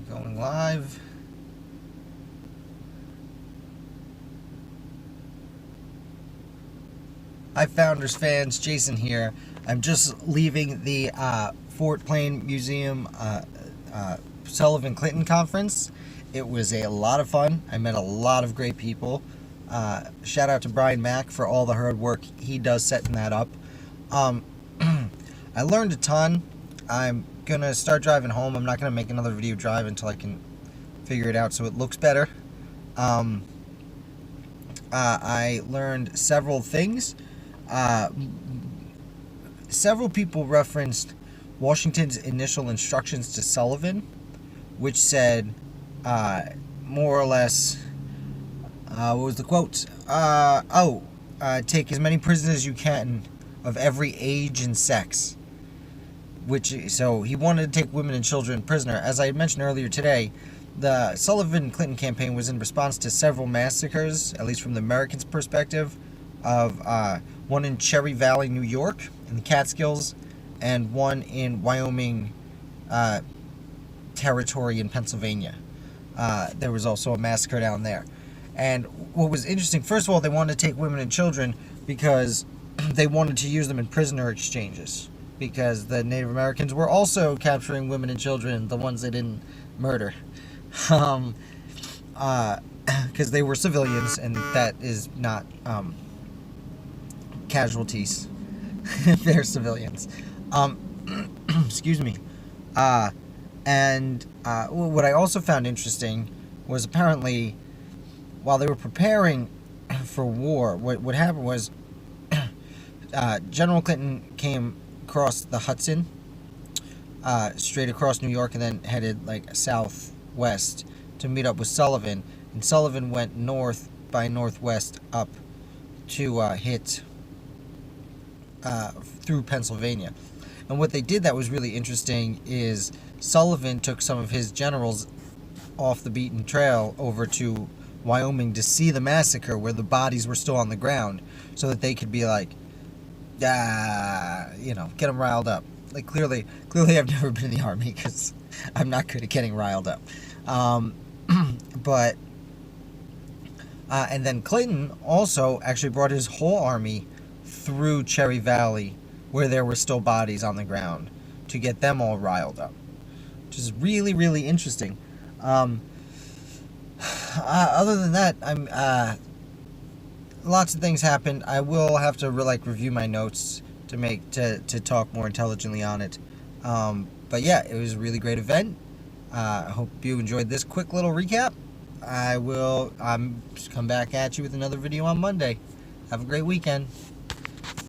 Going live. Hi Founders fans, Jason here. I'm just leaving the Fort Plain Museum Sullivan Clinton conference. It was a lot of fun. I met a lot of great people. Shout out to Brian Mack for all the hard work he does setting that up. I learned a ton. I'm gonna start driving home. I'm not gonna make another video drive until I can figure it out so it looks better. I learned several things. Several people referenced Washington's initial instructions to Sullivan, which said, more or less, what was the quote? Take as many prisoners as you can of every age and sex. So he wanted to take women and children prisoner. As I mentioned earlier today, the Sullivan-Clinton campaign was in response to several massacres, at least from the Americans' perspective, of one in Cherry Valley, New York, in the Catskills, and one in Wyoming territory in Pennsylvania. There was also a massacre down there. And what was interesting, first of all, they wanted to take women and children because they wanted to use them in prisoner exchanges, because the Native Americans were also capturing women and children, the ones they didn't murder, because they were civilians, and that is not casualties. They're civilians. Excuse me. And what I also found interesting was, apparently, while they were preparing for war, what happened was General Clinton came across the Hudson, straight across New York, and then headed like southwest to meet up with Sullivan. And Sullivan went north by northwest up to hit through Pennsylvania. And what they did that was really interesting is Sullivan took some of his generals off the beaten trail over to Wyoming to see the massacre where the bodies were still on the ground, so that they could be like, get them riled up. Like, clearly I've never been in the army because I'm not good at getting riled up. But and then Clinton also actually brought his whole army through Cherry Valley, where there were still bodies on the ground, to get them all riled up, which is really, really interesting. Other than that, lots of things happened. I will have to review my notes to talk more intelligently on it. But yeah, it was a really great event. I hope you enjoyed this quick little recap. I will come back at you with another video on Monday. Have a great weekend.